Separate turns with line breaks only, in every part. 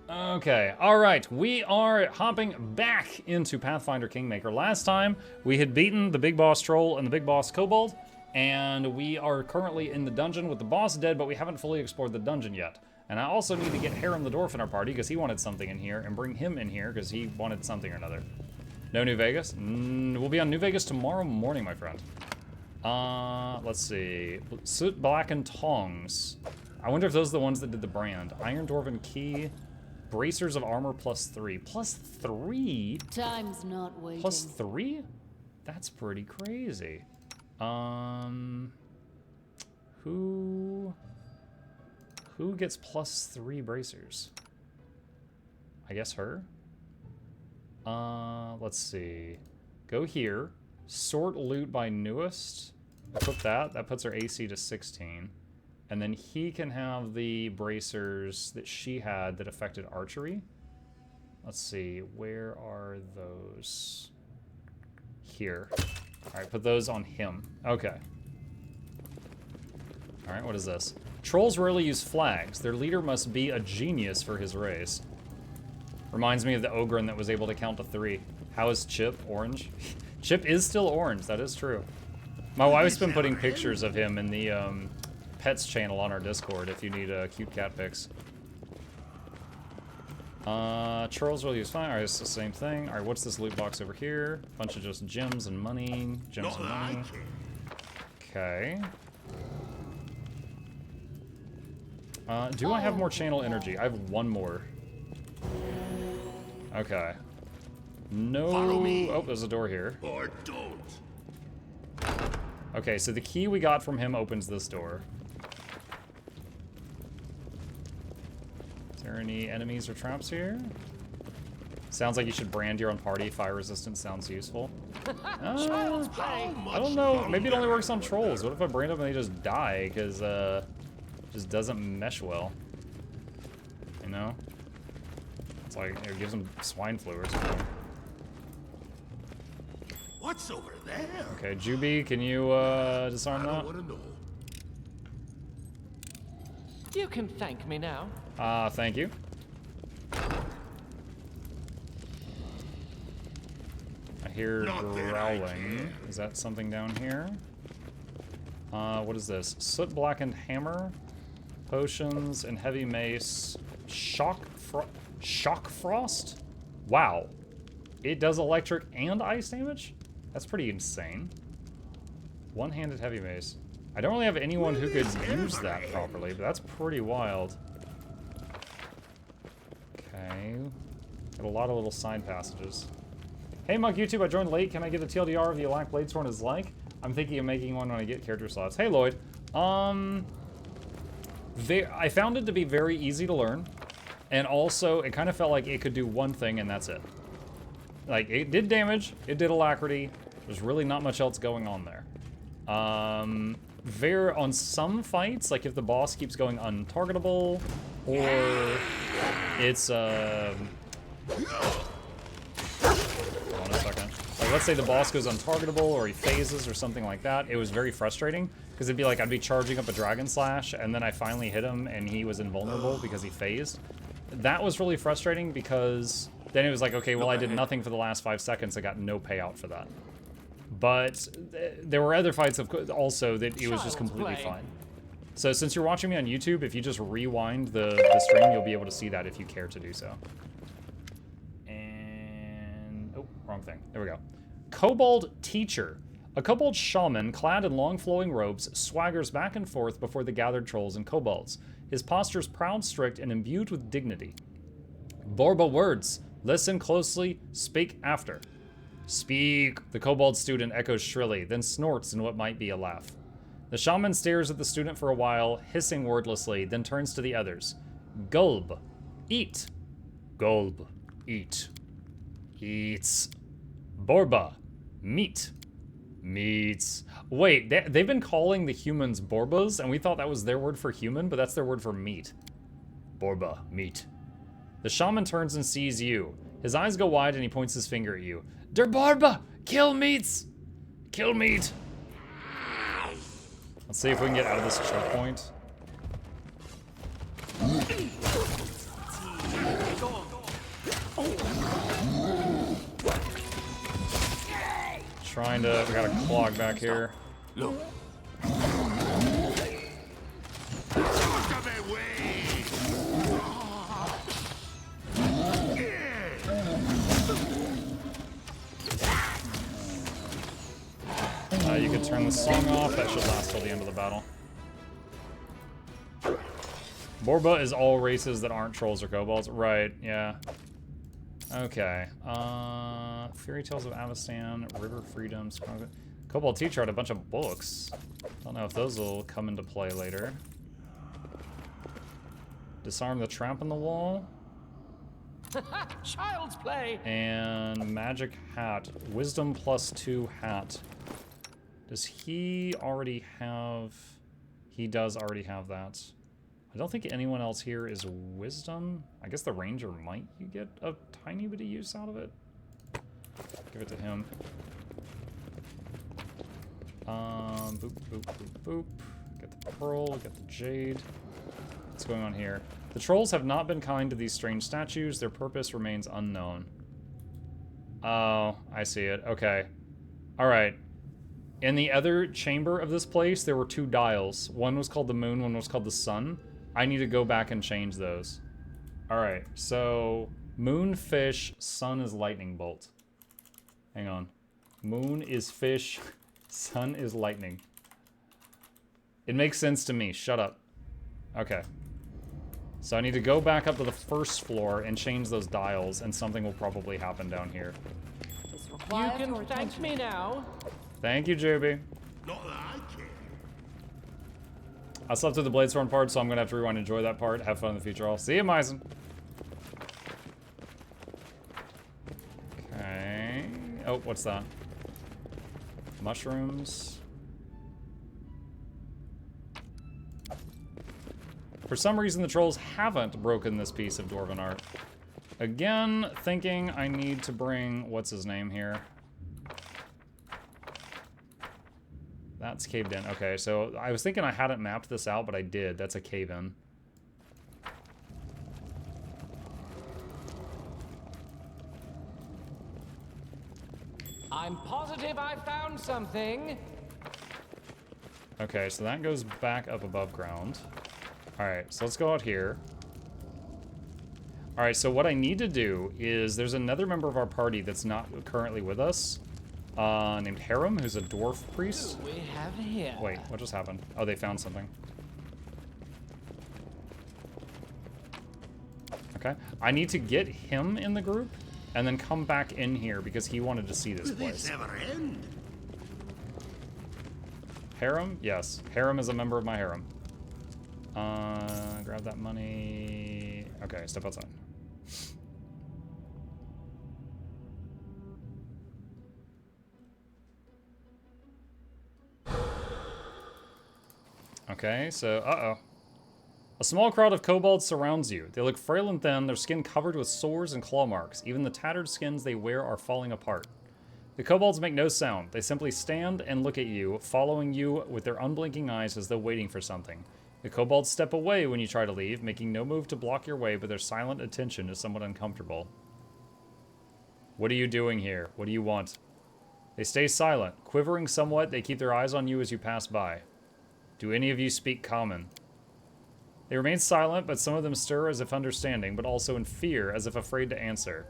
Okay, alright, we are hopping back into Pathfinder Kingmaker. Last time, we had beaten the big boss troll and the big boss kobold, and we are currently in the dungeon with the boss dead, but we haven't fully explored the dungeon yet. And I also need to get Harem the Dwarf in our party, because he wanted something in here, and bring him in here, because he wanted something or another. No New Vegas? We'll be on New Vegas tomorrow morning, my friend. Let's see. Soot Blackened Tongs. I wonder if those are the ones that did the brand. Iron Dwarven Key. Bracers of armor +3. +3?
Time's not waiting.
+3? That's pretty crazy. Who gets +3 bracers? I guess her? Let's see. Go here. Sort loot by newest. Equip that. That puts her AC to 16. And then he can have the bracers that she had that affected archery. Let's see, where are those? Here. All right, put those on him. Okay. All right, what is this? Trolls rarely use flags. Their leader must be a genius for his race. Reminds me of the Ogren that was able to count to 3. How is Chip? Orange? Chip is still orange, that is true. My wife's been putting pictures of him in the, pets channel on our Discord if you need cute cat pics. Trolls will use fine. Alright, it's the same thing. Alright, what's this loot box over here? Bunch of just gems and money. Gems and money. Okay. Do I have more channel energy? I have one more. Okay. No. Oh, there's a door here.
Or don't.
Okay, so the key we got from him opens this door. Is there any enemies or traps here? Sounds like you should brand your own party. Fire resistance sounds useful. I don't know. Maybe it only works on trolls. What if I brand them and they just die because it just doesn't mesh well? You know? It's like it gives them swine flu or something.
What's over there?
Okay, Juby, can you disarm that?
I want to know.
You can thank me now.
Thank you. I hear growling. Is that something down here? What is this? Soot Blackened Hammer, potions, and heavy mace. Shock Frost? Wow. It does electric and ice damage? That's pretty insane. One-handed heavy mace. I don't really have anyone who could use that properly, but that's pretty wild. Okay. Got a lot of little side passages. Hey, Mug YouTube, I joined late. Can I get a TLDR of the Alack Bladesworn is like? I'm thinking of making one when I get character slots. Hey, Lloyd. I found it to be very easy to learn. And also, it kind of felt like it could do one thing, and that's it. Like, it did damage, it did alacrity. There's really not much else going on there. On some fights, like if the boss keeps going untargetable, or it's, hold on a second. Like, let's say the boss goes untargetable, or he phases, or something like that, it was very frustrating, because it'd be like, I'd be charging up a Dragon Slash, and then I finally hit him, and he was invulnerable because he phased. That was really frustrating, because then it was like, okay, well, I did nothing for the last 5 seconds, I got no payout for that. But there were other fights also that it was just completely fine. So since you're watching me on YouTube, if you just rewind the stream, you'll be able to see that if you care to do so. And, oh, wrong thing. There we go. Kobold Teacher. A kobold shaman, clad in long flowing robes, swaggers back and forth before the gathered trolls and kobolds. His posture's proud, strict, and imbued with dignity. Borba words. Listen closely, speak after. Speak, the kobold student echoes shrilly, then snorts in what might be a laugh. The shaman stares at the student for a while, hissing wordlessly, then turns to the others. Gulb, eat. Gulb, eat. Eats. Borba, meat. Meats. Wait, they've been calling the humans Borbas, and we thought that was their word for human, but that's their word for meat. Borba, meat. The shaman turns and sees you. His eyes go wide and he points his finger at you. Der Borba! Kill meats! Kill meat! Let's see if we can get out of this choke point. Trying to... We got a clog back here.
Look. Out of my way!
You could turn the song off. That should last till the end of the battle. Borba is all races that aren't trolls or kobolds. Right, yeah. Okay. Fairy Tales of Avestan, River Freedoms, Kobold Teacher had a bunch of books. Don't know if those will come into play later. Disarm the Trap in the Wall.
Child's play.
And Magic Hat. Wisdom +2 hat. Does he already have... He does already have that. I don't think anyone else here is Wisdom. I guess the Ranger might you get a tiny bit of use out of it. Give it to him. Boop, boop, boop, boop. Get the Pearl, get the Jade. What's going on here? The trolls have not been kind to these strange statues. Their purpose remains unknown. Oh, I see it. Okay. Alright. In the other chamber of this place, there were 2 dials. One was called the moon, one was called the sun. I need to go back and change those. Alright, so... Moon, fish, sun is lightning bolt. Hang on. Moon is fish, sun is lightning. It makes sense to me. Shut up. Okay. So I need to go back up to the first floor and change those dials, and something will probably happen down here.
You can thank me now.
Thank you, Juby.
Not that I care.
I slept through the Bladestorm part, so I'm gonna have to rewind and enjoy that part. Have fun in the future. I'll see you, Myson. Okay. Oh, what's that? Mushrooms. For some reason, the trolls haven't broken this piece of Dwarven art. Again, thinking I need to bring... What's his name here? That's caved in. Okay, so I was thinking I hadn't mapped this out, but I did. That's a cave-in.
I'm positive I found something.
Okay, so that goes back up above ground. Alright, so let's go out here. Alright, so what I need to do is there's another member of our party that's not currently with us. Named Harem, who's a dwarf priest.
Who we have here?
Wait, what just happened? Oh, they found something. Okay. I need to get him in the group and then come back in here because he wanted to see this
Will this
place.
ever end?
Harem? Yes. Harem is a member of my harem. Grab that money. Okay, step outside. Okay, so, uh-oh. A small crowd of kobolds surrounds you. They look frail and thin, their skin covered with sores and claw marks. Even the tattered skins they wear are falling apart. The kobolds make no sound. They simply stand and look at you, following you with their unblinking eyes as though waiting for something. The kobolds step away when you try to leave, making no move to block your way, but their silent attention is somewhat uncomfortable. What are you doing here? What do you want? They stay silent. Quivering somewhat, they keep their eyes on you as you pass by. Do any of you speak common? They remain silent, but some of them stir as if understanding, but also in fear, as if afraid to answer.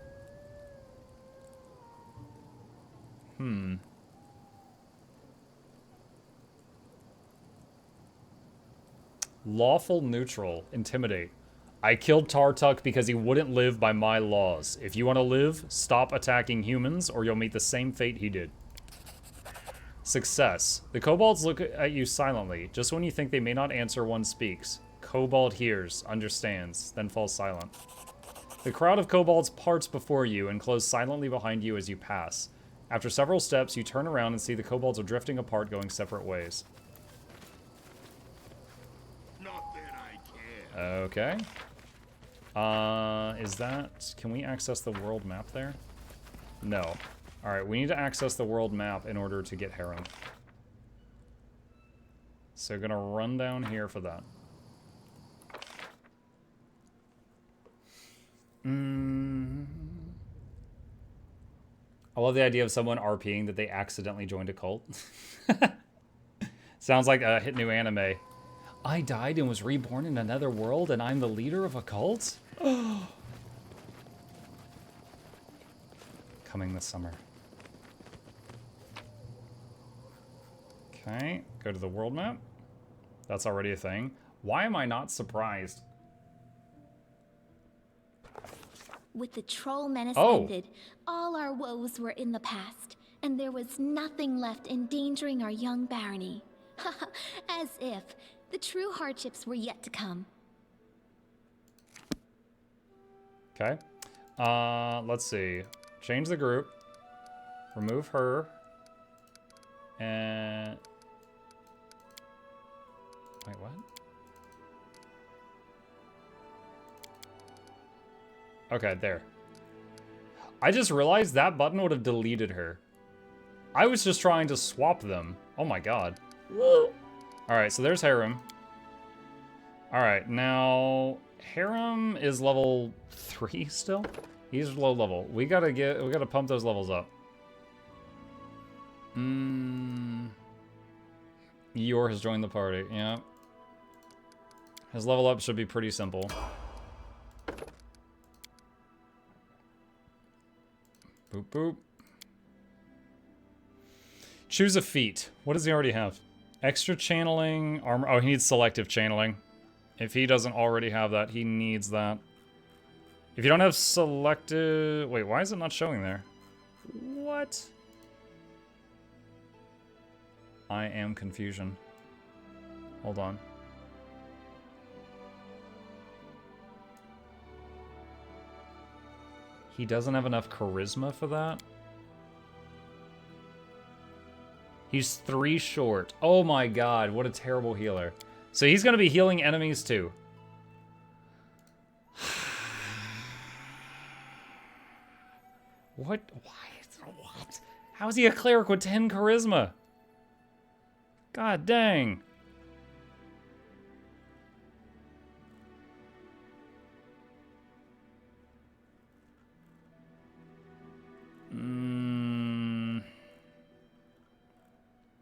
Lawful neutral. Intimidate. I killed Tartuk because he wouldn't live by my laws. If you want to live, stop attacking humans, or you'll meet the same fate he did. Success. The kobolds look at you silently. Just when you think they may not answer, one speaks. Kobold hears, understands, then falls silent. The crowd of kobolds parts before you and close silently behind you as you pass. After several steps, you turn around and see the kobolds are drifting apart, going separate ways.
Not that I care.
Okay. Is that... Can we access the world map there? No. Alright, we need to access the world map in order to get Harem. So gonna run down here for that. I love the idea of someone RPing that they accidentally joined a cult. Sounds like a hit new anime. I died and was reborn in another world, and I'm the leader of a cult? Coming this summer. Okay, go to the world map. That's already a thing. Why am I not surprised?
With the troll menace
Oh.
ended, all our woes were in the past, and there was nothing left endangering our young barony. As if the true hardships were yet to come.
Okay. Let's see. Change the group. Remove her. And... Wait, what? Okay, there. I just realized that button would have deleted her. I was just trying to swap them. Oh my god. Alright, so there's Harem. Alright, now... Harem is level 3 still? He's low level. We gotta pump those levels up. Eeyore has joined the party, yeah. His level up should be pretty simple. Boop, boop. Choose a feat. What does he already have? Extra channeling, armor. Oh, he needs selective channeling. If he doesn't already have that, he needs that. If you don't have selective... Wait, why is it not showing there? What? I am confusion. Hold on. He doesn't have enough charisma for that? He's 3 short. Oh my god, what a terrible healer. So he's going to be healing enemies too. What? Why? What? How is he a cleric with 10 charisma? God dang.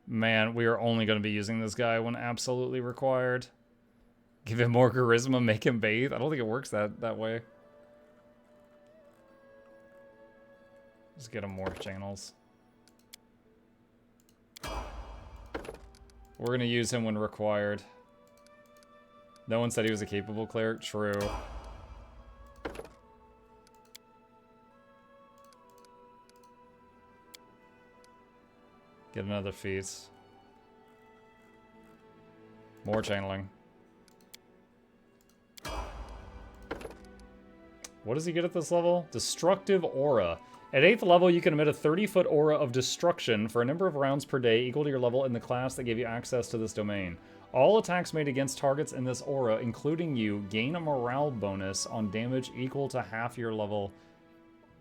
Man, we are only going to be using this guy when absolutely required. Give him more charisma, make him bathe. I don't think it works that way. Just get him more channels. We're going to use him when required. No one said he was a capable cleric. True. Get another feat. More channeling. What does he get at this level? Destructive Aura. At 8th level, you can emit a 30-foot aura of destruction for a number of rounds per day equal to your level in the class that gave you access to this domain. All attacks made against targets in this aura, including you, gain a morale bonus on damage equal to half your level.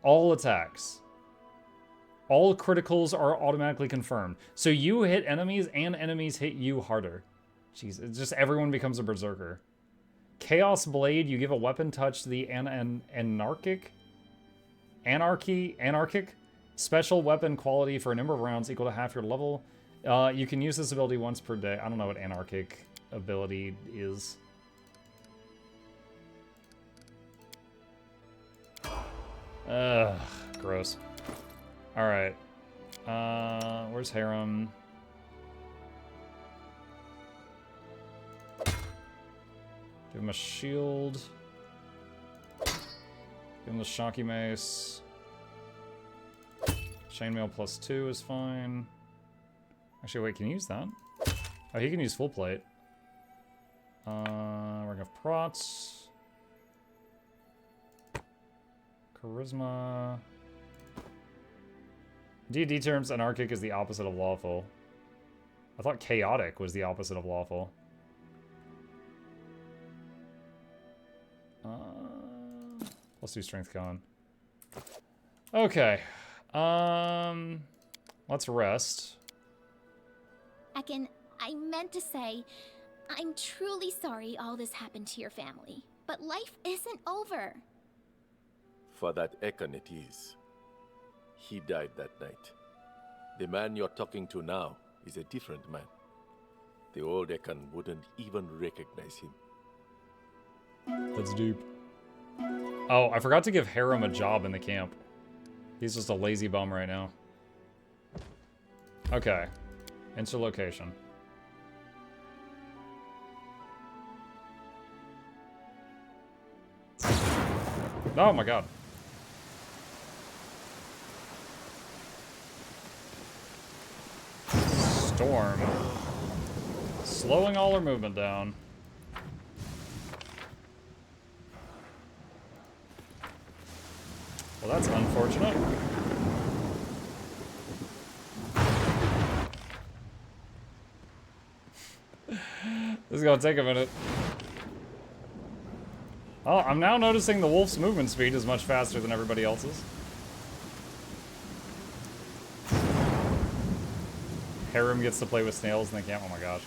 All attacks. All criticals are automatically confirmed. So you hit enemies and enemies hit you harder. Jeez, it's just everyone becomes a berserker. Chaos Blade, you give a weapon touch to the anarchic special weapon quality for a number of rounds equal to half your level. You can use this ability once per day. I don't know what anarchic ability is. Ugh, gross. Alright. Where's Harem? Give him a shield. Give him the Shocky Mace. Chainmail +2 is fine. Actually, wait, can you use that? Oh, he can use full plate. Ring of Prots. Charisma. D&D terms, anarchic is the opposite of lawful. I thought chaotic was the opposite of lawful. +2 strength con. Okay. Let's rest.
Ekin, I meant to say, I'm truly sorry all this happened to your family. But life isn't over.
For that Ekin it is. He died that night. The man you're talking to now is a different man. The old Ekan wouldn't even recognize him.
That's deep. Oh, I forgot to give Harem a job in the camp. He's just a lazy bum right now. Okay. Enter location. Oh my god. Storm. Slowing all our movement down. Well, that's unfortunate. This is gonna take a minute. Oh, I'm now noticing the wolf's movement speed is much faster than everybody else's. Harem gets to play with snails in the camp. Oh my gosh.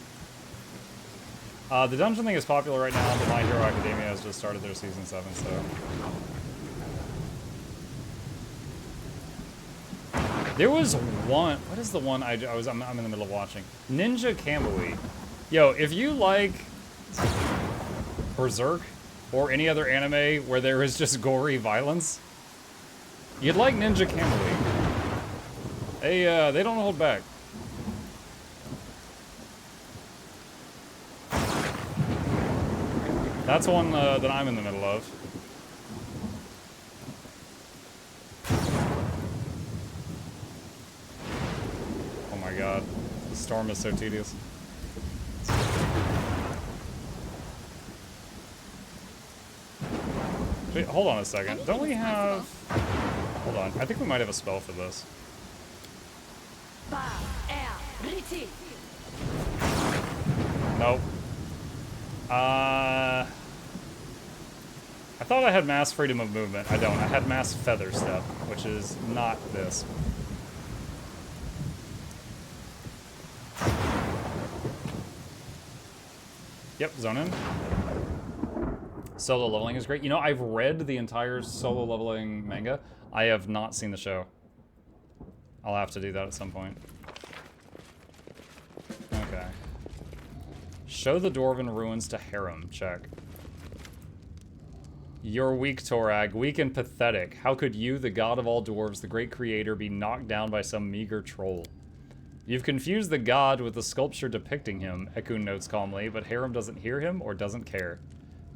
The dungeon thing is popular right now, but My Hero Academia has just started their season 7, so. There was one. What is the one I'm in the middle of watching? Ninja Kamui. Yo, if you like Berserk or any other anime where there is just gory violence, you'd like Ninja Kamui. They don't hold back. That's one that I'm in the middle of. Oh my god. The storm is so tedious. Wait, hold on a second. Don't we have... Hold on. I think we might have a spell for this. Nope. I thought I had mass freedom of movement. I don't. I had mass feather step, which is not this. Yep, zone in. Solo leveling is great. You know, I've read the entire solo leveling manga. I have not seen the show. I'll have to do that at some point. Okay. Show the Dwarven ruins to Harem. Check. You're weak, Torag. Weak and pathetic. How could you, the god of all dwarves, the great creator, be knocked down by some meager troll? You've confused the god with the sculpture depicting him, Ekun notes calmly, but Harem doesn't hear him or doesn't care.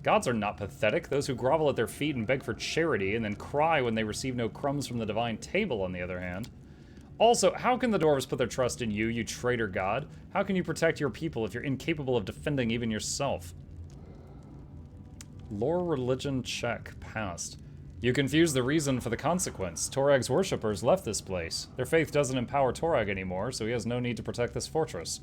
Gods are not pathetic. Those who grovel at their feet and beg for charity and then cry when they receive no crumbs from the divine table, on the other hand. Also, how can the dwarves put their trust in you, you traitor god? How can you protect your people if you're incapable of defending even yourself? Lore religion check. Passed. You confuse the reason for the consequence. Torag's worshippers left this place. Their faith doesn't empower Torag anymore, so he has no need to protect this fortress.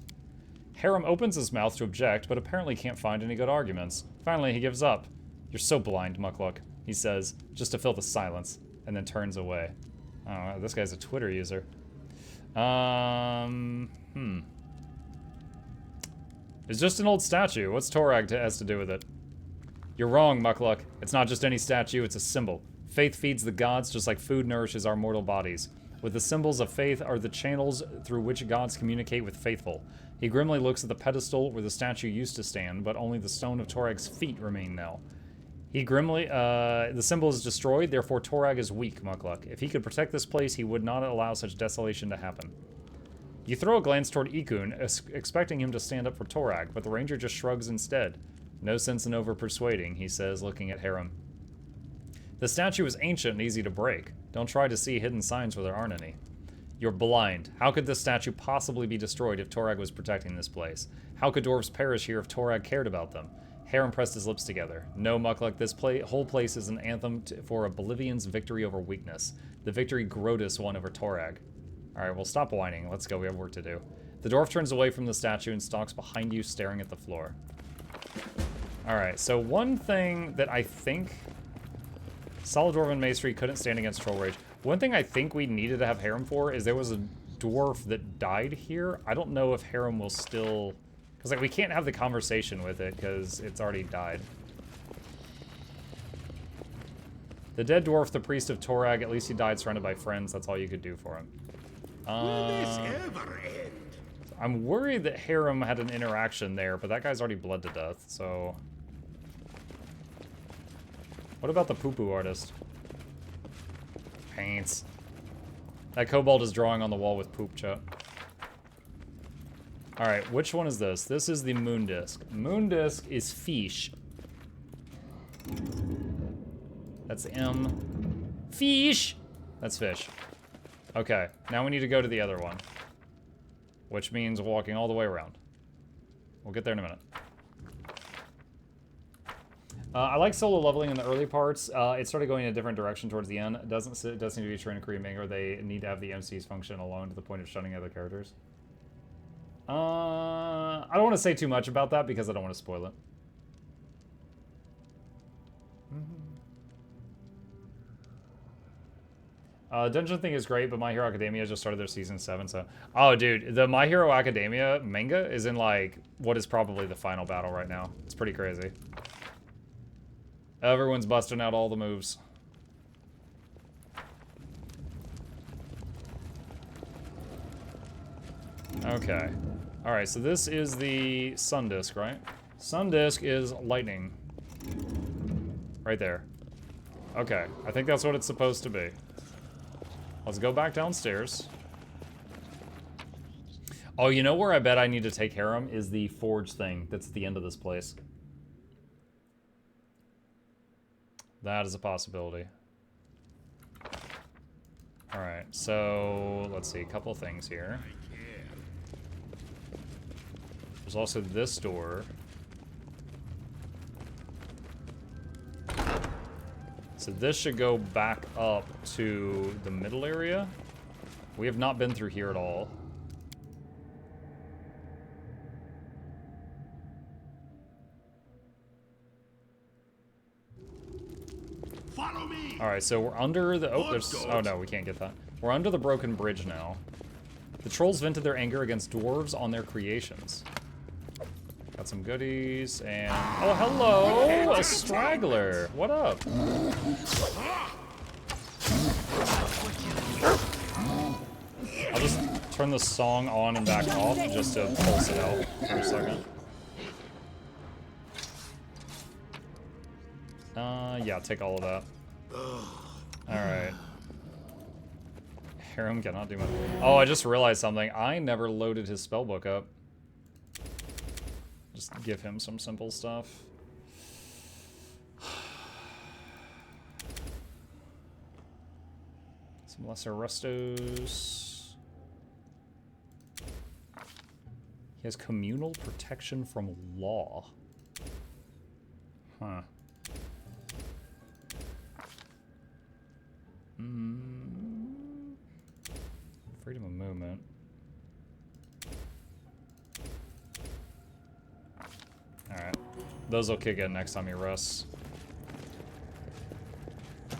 Harem opens his mouth to object, but apparently can't find any good arguments. Finally, he gives up. You're so blind, Mukluk, he says, just to fill the silence, and then turns away. Oh, this guy's a Twitter user. It's just an old statue. What's Torag has to do with it? You're wrong, Mukluk. It's not just any statue, it's a symbol. Faith feeds the gods just like food nourishes our mortal bodies. With the symbols of faith are the channels through which gods communicate with faithful. He grimly looks at the pedestal where the statue used to stand, but only the stone of Torag's feet remain now. He grimly, the symbol is destroyed, therefore Torag is weak, Mukluk. If he could protect this place, he would not allow such desolation to happen. You throw a glance toward Ikun, expecting him to stand up for Torag, but the ranger just shrugs instead. No sense in over-persuading, he says, looking at Harem. The statue is ancient and easy to break. Don't try to see hidden signs where there aren't any. You're blind. How could this statue possibly be destroyed if Torag was protecting this place? How could dwarves perish here if Torag cared about them? Harem pressed his lips together. No, Mukluk, this whole place is an anthem for Oblivion's victory over weakness. The victory Grotus won over Torag. Alright, well, stop whining. Let's go. We have work to do. The dwarf turns away from the statue and stalks behind you, staring at the floor. Alright, so one thing that I think... Solid Dwarven Mastery couldn't stand against Troll Rage. One thing I think we needed to have Harem for is there was a dwarf that died here. I don't know if Harem will still... Because, like, we can't have the conversation with it because it's already died. The dead dwarf, the priest of Torag, at least he died surrounded by friends. That's all you could do for him.
Will this ever end?
I'm worried that Harem had an interaction there, but that guy's already bled to death, so... What about the poo-poo artist? Paints. That kobold is drawing on the wall with poop, chat. Alright, which one is this? This is the moon disc. Moon disc is fish. That's M. Fish! That's fish. Okay, now we need to go to the other one. Which means walking all the way around. We'll get there in a minute. I like solo leveling in the early parts. It started going in a different direction towards the end. It does seem to be trying to create Kingmaker. They need to have the MCs function alone to the point of shunning other characters. I don't want to say too much about that because I don't want to spoil it. Dungeon thing is great, but My Hero Academia just started their season 7, so... Oh, dude, the My Hero Academia manga is in, like, what is probably the final battle right now. It's pretty crazy. Everyone's busting out all the moves. Okay. Alright, so this is the Sun Disc, right? Sun Disc is lightning. Right there. Okay, I think that's what it's supposed to be. Let's go back downstairs. Oh, you know where I bet I need to take Harem is the forge thing that's at the end of this place. That is a possibility. Alright, so let's see, a couple things here. There's also this door. So this should go back up to the middle area. We have not been through here at all.
Follow me.
All right, so we're under the... Oh, there's... Oh, no, we can't get that. We're under the broken bridge now. The trolls vented their anger against dwarves on their creations. Got some goodies, and... Oh, hello! A straggler! What up? I'll just turn the song on and back off just to pulse it out for a second. Yeah, take all of that. Alright. Harem cannot do much. Oh, I just realized something. I never loaded his spellbook up. Just give him some simple stuff. Some lesser restos. He has communal protection from law. Huh. Freedom of movement. Alright. Those will kick in next time he rests.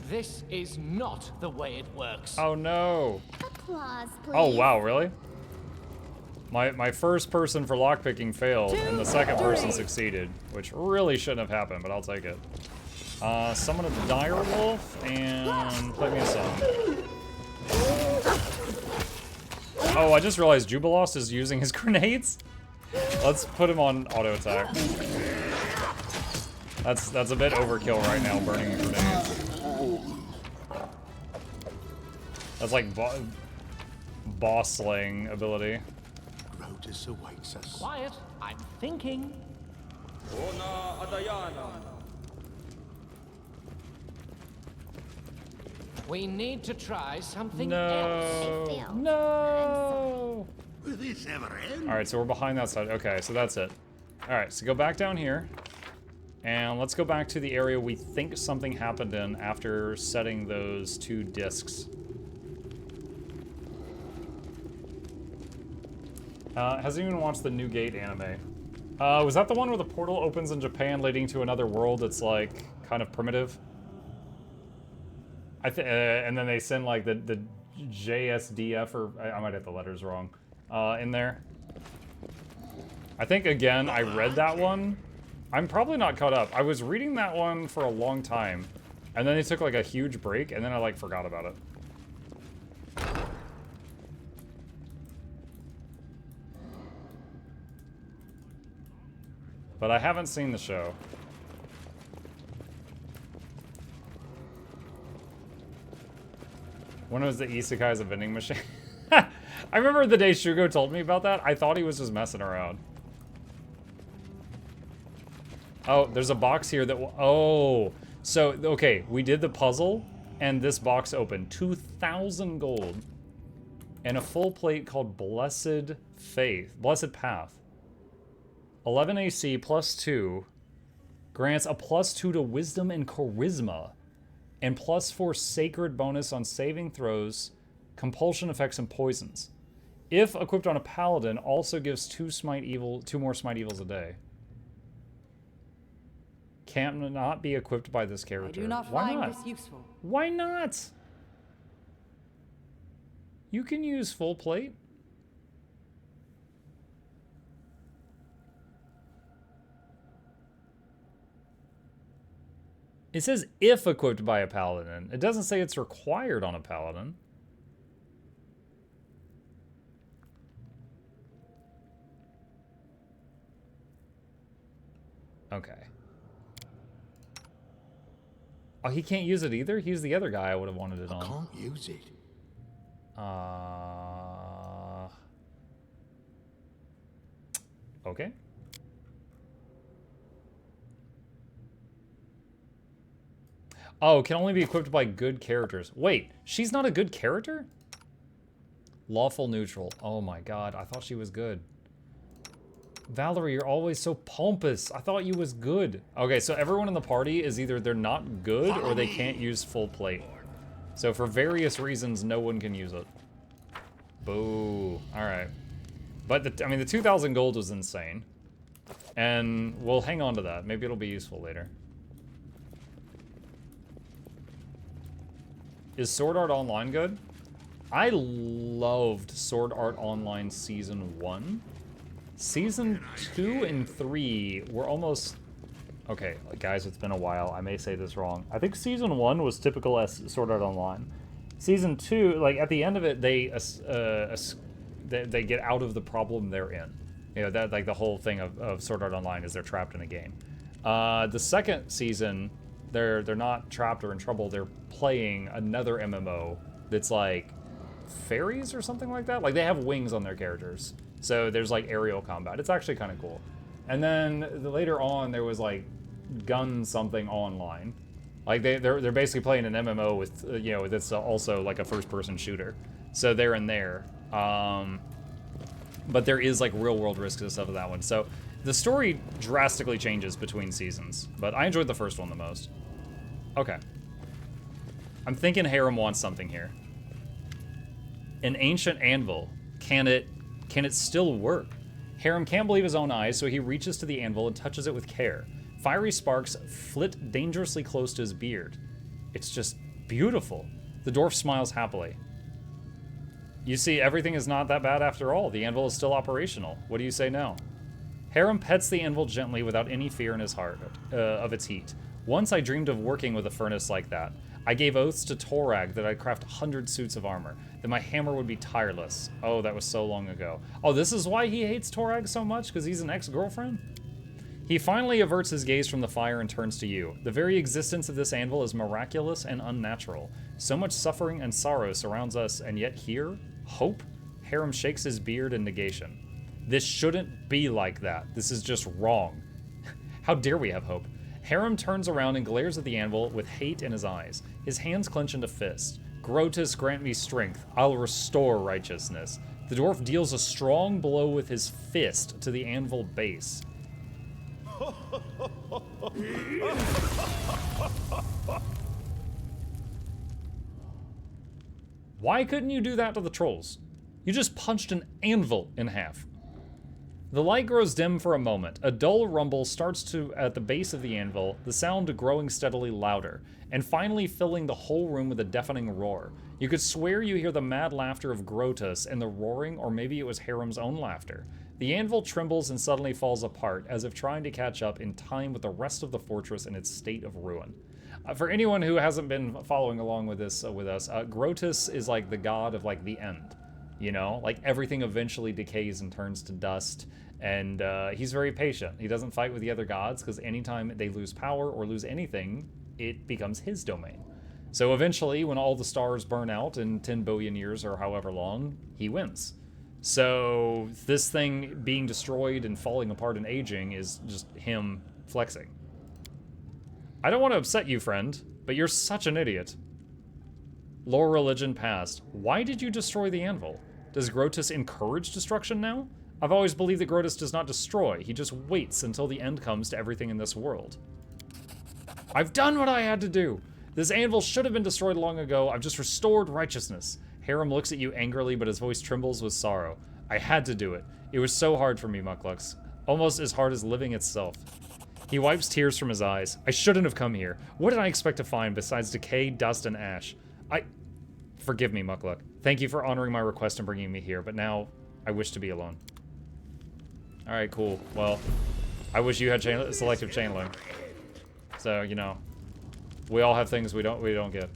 This is not the way it works.
Oh no!
Applause, please.
Oh wow, really? My first person for lockpicking failed, and the second person succeeded, which really shouldn't have happened, but I'll take it. Summon a dire wolf, and play me a song. Oh, I just realized Jubilost is using his grenades. Let's put him on auto attack. That's a bit overkill right now, burning grenades. That's like boss slaying ability.
Grotus awaits us.
Quiet, I'm thinking. We need to try something else.
I failed.
No!
Will this ever end?
Alright, so we're behind that side. Okay, so that's it. Alright, so go back down here. And let's go back to the area we think something happened in after setting those 2 discs. Has anyone watched the New Gate anime? Was that the one where the portal opens in Japan leading to another world that's like kind of primitive? And then they send like the JSDF, or I might have the letters wrong, in there. I think, again, I read that one. I'm probably not caught up. I was reading that one for a long time, And then they took like a huge break, and then I like forgot about it. But I haven't seen the show. When was the isekai as a vending machine? I remember the day Shugo told me about that. I thought he was just messing around. Oh, there's a box here that will... Oh. So, okay, we did the puzzle, and this box opened. 2,000 gold. And a full plate called Blessed Path. 11 AC plus 2 grants a plus 2 to Wisdom and Charisma. And plus 4 Sacred bonus on saving throws, compulsion effects, and poisons. If equipped on a paladin, also gives 2 more smite evils a day. Can't not be equipped by this character.
I do not
Why
find
not?
this useful.
Why not? You can use full plate. It says if equipped by a paladin. It doesn't say it's required on a paladin. Okay. Oh, he can't use it either? He's the other guy I would have wanted it on.
I can't use it.
Okay. Oh, can only be equipped by good characters. Wait, she's not a good character? Lawful neutral. Oh my god, I thought she was good. Valerie, you're always so pompous. I thought you was good. Okay, so everyone in the party is either they're not good or they can't use full plate. So for various reasons, no one can use it. Boo. Alright. But, I mean, the 2,000 gold was insane. And we'll hang on to that. Maybe it'll be useful later. Is Sword Art Online good? I loved Sword Art Online Season 1. Season 2 and 3 were almost... Okay, guys, it's been a while. I may say this wrong. I think Season 1 was typical as Sword Art Online. Season 2, like, at the end of it, they get out of the problem they're in. You know, that like the whole thing of Sword Art Online is they're trapped in a game. The second season, they're not trapped or in trouble. They're playing another MMO that's like fairies or something like that. Like, they have wings on their characters. So there's like aerial combat. It's actually kind of cool. And then later on, there was like gun something online. Like they're basically playing an MMO with you know, that's also like a first-person shooter. So they're in there. But there is like real-world risks and stuff with that one. So the story drastically changes between seasons. But I enjoyed the first one the most. Okay. I'm thinking Harem wants something here. An ancient anvil. Can it still work? Harem can't believe his own eyes, so he reaches to the anvil and touches it with care. Fiery sparks flit dangerously close to his beard. It's just beautiful. The dwarf smiles happily. You see, everything is not that bad after all. The anvil is still operational. What do you say now? Harem pets the anvil gently without any fear in his heart of its heat. Once I dreamed of working with a furnace like that. I gave oaths to Torag that I'd craft 100 suits of armor, that my hammer would be tireless. Oh, that was so long ago. Oh, this is why he hates Torag so much? Because he's an ex-girlfriend? He finally averts his gaze from the fire and turns to you. The very existence of this anvil is miraculous and unnatural. So much suffering and sorrow surrounds us, and yet here, hope? Harem shakes his beard in negation. This shouldn't be like that. This is just wrong. How dare we have hope? Harem turns around and glares at the anvil with hate in his eyes. His hands clench into fists. Grotus, grant me strength. I'll restore righteousness. The dwarf deals a strong blow with his fist to the anvil base. Why couldn't you do that to the trolls? You just punched an anvil in half. The light grows dim for a moment. A dull rumble starts at the base of the anvil, the sound growing steadily louder, and finally filling the whole room with a deafening roar. You could swear you hear the mad laughter of Grotus and the roaring, or maybe it was Harem's own laughter. The anvil trembles and suddenly falls apart, as if trying to catch up in time with the rest of the fortress in its state of ruin. For anyone who hasn't been following along with this with us, Grotus is like the god of like the end. You know, like everything eventually decays and turns to dust. And he's very patient. He doesn't fight with the other gods because anytime they lose power or lose anything, it becomes his domain. So eventually, when all the stars burn out in 10 billion years or however long, he wins. So this thing being destroyed and falling apart and aging is just him flexing. I don't want to upset you, friend, but you're such an idiot. Lore religion past. Why did you destroy the anvil? Does Grotus encourage destruction now? I've always believed that Grotus does not destroy. He just waits until the end comes to everything in this world. I've done what I had to do. This anvil should have been destroyed long ago. I've just restored righteousness. Harem looks at you angrily, but his voice trembles with sorrow. I had to do it. It was so hard for me, Mukluk. Almost as hard as living itself. He wipes tears from his eyes. I shouldn't have come here. What did I expect to find besides decay, dust, and ash? Forgive me, Mukluk. Thank you for honoring my request and bringing me here, but now I wish to be alone. Alright, cool. Well, I wish you had selective channeling. So, you know, we all have things we don't get.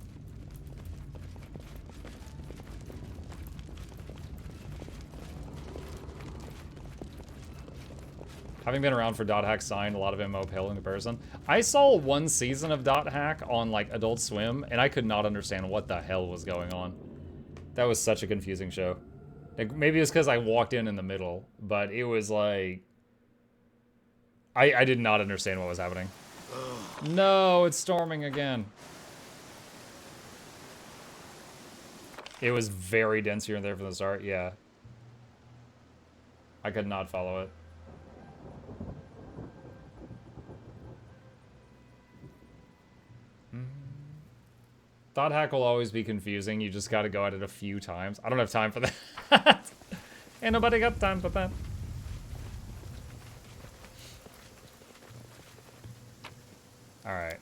Having been around for Dot Hack signed, a lot of MO pale in comparison. I saw one season of Dot Hack on like Adult Swim, and I could not understand what the hell was going on. That was such a confusing show. Like, maybe it's because I walked in the middle, but it was like... I did not understand what was happening. No, it's storming again. It was very dense here and there from the start, yeah. I could not follow it. Thought hack will always be confusing. You just gotta go at it a few times. I don't have time for that. Ain't nobody got time for that. Alright.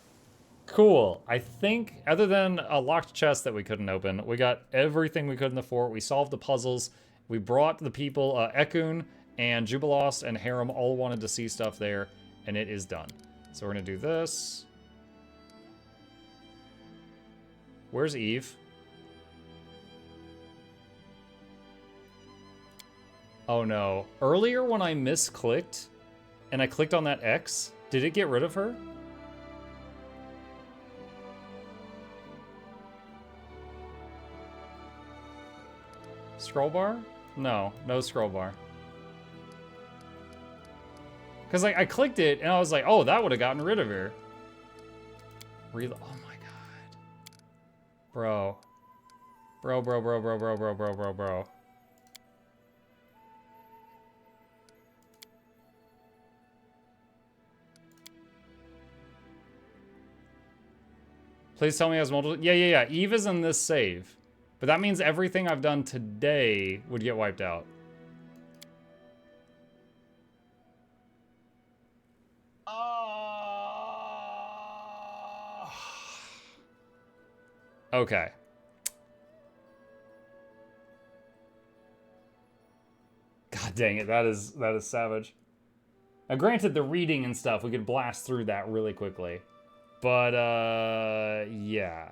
Cool. I think, other than a locked chest that we couldn't open, we got everything we could in the fort. We solved the puzzles. We brought the people, Ekun and Jubilost and Harem all wanted to see stuff there, and it is done. So we're gonna do this. Where's Eve? Oh no. Earlier when I misclicked and I clicked on that X, did it get rid of her? Scroll bar? No, no scroll bar. Because like I clicked it and I was like, oh, that would have gotten rid of her. Oh my god. Bro. Bro. Please tell me it has multiple... Yeah. Eve is in this save. But that means everything I've done today would get wiped out. Okay. God dang it, that is savage. Now granted, the reading and stuff, we could blast through that really quickly. But, yeah.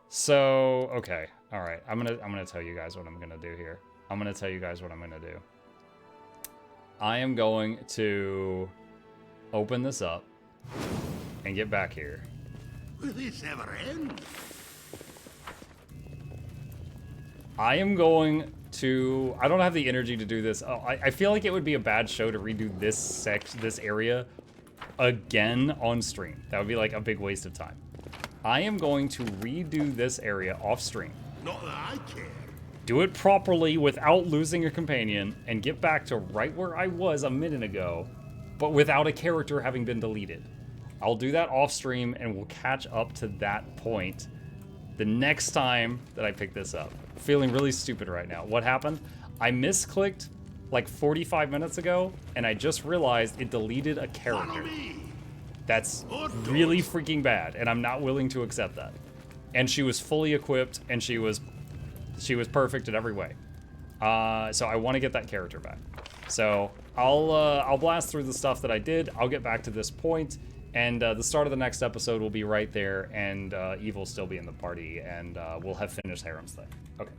So, okay. Alright, I'm gonna tell you guys what I'm gonna do here. I'm gonna do. I am going to open this up and get back here.
Will this ever end?
I am going to... I don't have the energy to do this. Oh, I feel like it would be a bad show to redo this area again on stream. That would be like a big waste of time. I am going to redo this area off stream.
Not that I care.
Do it properly without losing a companion and get back to right where I was a minute ago, but without a character having been deleted. I'll do that off stream and we'll catch up to that point the next time that I pick this up. Feeling really stupid right now. What happened? I misclicked like 45 minutes ago and I just realized it deleted a character. That's really freaking bad and I'm not willing to accept that. And she was fully equipped and she was perfect in every way. So I want to get that character back. So I'll blast through the stuff that I did. I'll get back to this point And the start of the next episode will be right there, and Eve will still be in the party, and we'll have finished Harem's thing. Okay.